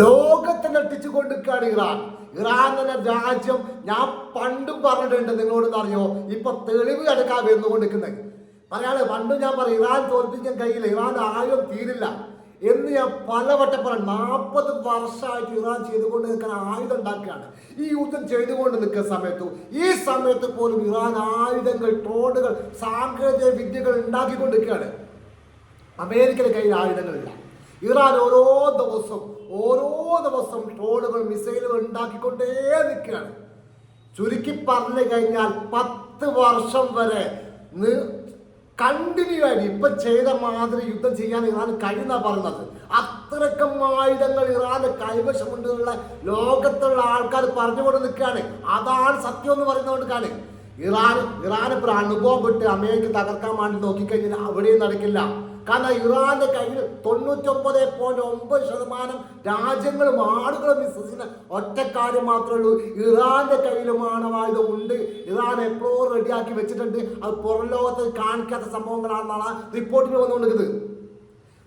ലോകത്തെ ഞെട്ടിച്ചു കൊണ്ടിരിക്കുകയാണ് ഇറാൻ എന്ന രാജ്യം. ഞാൻ പണ്ടും പറഞ്ഞിട്ടുണ്ട്, നിങ്ങളോട് അറിയോ, ഇപ്പൊ തെളിവ് എടുക്കാൻ വന്നുകൊണ്ടിരിക്കുന്നത്. പറയാളെ പണ്ടും ഞാൻ പറയും ഇറാൻ തോൽപ്പിക്കാൻ കഴിയില്ല, ഇറാൻ ആയുധം തീരില്ല എന്ന് ഞാൻ പലവട്ടം പറഞ്ഞു. 40 വർഷമായിട്ട് ഇറാൻ ചെയ്തുകൊണ്ട് നിൽക്കാൻ ആയുധം ഉണ്ടാക്കുകയാണ്. ഈ യുദ്ധം ചെയ്തുകൊണ്ട് നിൽക്കുന്ന ഈ സമയത്ത് പോലും ഇറാൻ ആയുധങ്ങൾ, ഡ്രോണുകൾ, സാങ്കേതിക വിദ്യകൾ ഉണ്ടാക്കിക്കൊണ്ടിരിക്കുകയാണ്. അമേരിക്കയുടെ കയ്യിൽ ആയുധങ്ങളില്ല. ഇറാൻ ഓരോ ദിവസം ഡ്രോണുകൾ, മിസൈലുകൾ ഉണ്ടാക്കിക്കൊണ്ടേ നിൽക്കുകയാണ്. ചുരുക്കി പറഞ്ഞു കഴിഞ്ഞാൽ 10 വർഷം വരെ കണ്ടിന്യൂ ആയിട്ട് ഇപ്പൊ ചെയ്ത മാതിരി യുദ്ധം ചെയ്യാൻ ഇറാൻ കഴിയുന്ന പറയുന്നത്. അത്രക്കും ആയുധങ്ങൾ ഇറാന്റെ കൈവശമുണ്ടെന്നുള്ള ലോകത്തുള്ള ആൾക്കാർ പറഞ്ഞുകൊണ്ട് നിൽക്കുകയാണ്. അതാണ് സത്യം എന്ന് പറയുന്നതുകൊണ്ടാണ് ഇറാൻ ഇപ്പോൾ അനുഭവം വിട്ട് അമേരിക്ക തകർക്കാൻ വേണ്ടി നോക്കിക്കഴിഞ്ഞാൽ അവിടെയും നടക്കില്ല. കാരണം ഇറാന്റെ കയ്യിൽ 99.9% രാജ്യങ്ങളും ആളുകളും വിശ്വസിക്കുന്ന ഒറ്റ കാര്യം മാത്രമേ ഉള്ളൂ, ഇറാന്റെ കയ്യിലും ആണവായുധം ഉണ്ട്. ഇറാൻ എപ്പോഴും റെഡിയാക്കി വെച്ചിട്ടുണ്ട്. അത് പുറം ലോകത്ത് കാണിക്കാത്ത സംഭവങ്ങളാണെന്നാണ് റിപ്പോർട്ടിൽ വന്നുകൊണ്ടിരിക്കുന്നത്.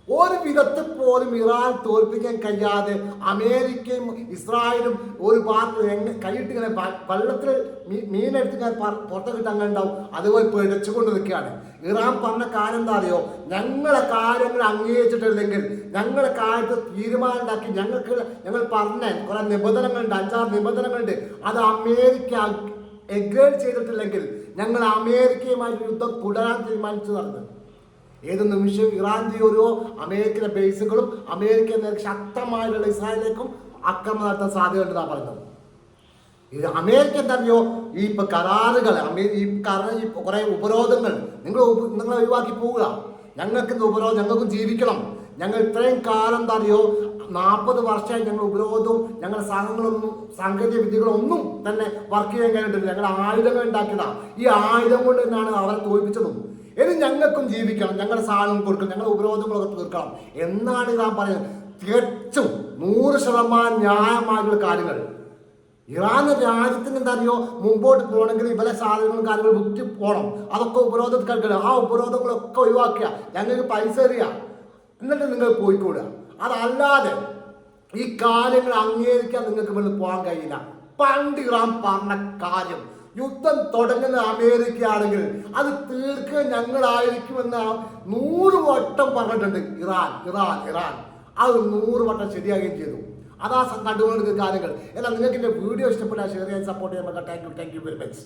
ഒരു വിധത്തിൽ പോലും ഇറാൻ തോൽപ്പിക്കാൻ കഴിയാതെ അമേരിക്കയും ഇസ്രായേലും ഒരു ഭാഗത്ത് കൈയിട്ട് ഇങ്ങനെ വെള്ളത്തിൽ മീനെടുത്ത് ഇങ്ങനെ പുറത്തേക്കിട്ട് അങ്ങനെ ഉണ്ടാവും. അതുപോലെ പിഴച്ചുകൊണ്ട് നിൽക്കുകയാണ്. ഇറാൻ പറഞ്ഞ കാര്യം എന്താ അറിയോ, ഞങ്ങളെ കാര്യങ്ങൾ അംഗീകരിച്ചിട്ടില്ലെങ്കിൽ, ഞങ്ങളെ കാര്യത്തിൽ തീരുമാനം ഉണ്ടാക്കി ഞങ്ങൾ പറഞ്ഞ കുറെ നിബന്ധനകളുണ്ട്, 5-6 നിബന്ധനകളുണ്ട്. അത് അമേരിക്ക എഗ്രി ചെയ്തിട്ടില്ലെങ്കിൽ ഞങ്ങൾ അമേരിക്കയുമായിട്ട് യുദ്ധം തുടരാൻ തീരുമാനിച്ചു നടന്നത്. ഏത് നിമിഷം ഇറാന്റെ ഓരോ അമേരിക്കൻ ബേസുകളും അമേരിക്ക ശക്തമായിട്ടുള്ള ഇസ്രായേലിലേക്കും ആക്രമണം നടത്താൻ സാധ്യതയുണ്ടെന്നാണ് പറയുന്നത്. ഇത് അമേരിക്ക എന്തറിയോ, ഈ കരാറുകൾ, ഈ കുറെ ഉപരോധങ്ങൾ നിങ്ങൾ ഒഴിവാക്കി പോവുക. ഞങ്ങൾക്ക് ഉപരോധം, ഞങ്ങൾക്കും ജീവിക്കണം. ഞങ്ങൾ ഇത്രയും കാലം എന്താ അറിയോ, 40 വർഷമായി ഞങ്ങൾ ഉപരോധവും ഞങ്ങളുടെ സംഘങ്ങളൊന്നും സാങ്കേതിക വിദ്യകളൊന്നും തന്നെ വർക്ക് ചെയ്യാൻ കഴിഞ്ഞിട്ടില്ല. ഞങ്ങൾ ആയുധങ്ങൾ ഉണ്ടാക്കിയതാണ്. ഈ ആയുധം കൊണ്ട് തന്നെയാണ് അവരെ തോൽപ്പിച്ചതും. ഇനി ഞങ്ങൾക്കും ജീവിക്കണം, ഞങ്ങളുടെ സാധനം കൊടുക്കണം, ഞങ്ങളുടെ ഉപരോധങ്ങളൊക്കെ തീർക്കണം എന്നാണ് ഇറാൻ പറയുന്നത്. തികച്ചും 100% ന്യായമായിട്ടുള്ള കാര്യങ്ങൾ. ഇറാൻ രാജ്യത്തിന് എന്താ അറിയോ, മുമ്പോട്ട് പോകണമെങ്കിൽ ഇവരെ സാധനങ്ങളും കാര്യങ്ങളും വിറ്റ് പോകണം. അതൊക്കെ ഉപരോധത്തിൽ കഴിക്കണം. ആ ഉപരോധങ്ങളൊക്കെ ഒഴിവാക്കുക, ഞങ്ങൾക്ക് പൈസ എറിയുക, എന്നിട്ട് നിങ്ങൾ പോയിക്കൂടുക. അതല്ലാതെ ഈ കാര്യങ്ങൾ അംഗീകരിക്കാൻ നിങ്ങൾക്ക് വേണ്ടി പോകാൻ കഴിയില്ല. പണ്ട് ഇറാൻ പറഞ്ഞ കാര്യം, യുദ്ധം തുടങ്ങുന്ന അമേരിക്ക ആണെങ്കിൽ അത് തീർക്കുക ഞങ്ങളായിരിക്കുമെന്ന് 100 വട്ടം പറഞ്ഞിട്ടുണ്ട് ഇറാൻ. അത് 100 വട്ടം ശരിയാകുകയും ചെയ്തു. അതാ കണ്ടുകൊണ്ടിരിക്കുന്ന കാര്യങ്ങൾ. എന്നാൽ നിങ്ങൾക്ക് എൻ്റെ വീഡിയോ ഇഷ്ടപ്പെട്ടാൽ ഷെയർ ചെയ്യാൻ, സപ്പോർട്ട് ചെയ്യാൻ. Thank you very much.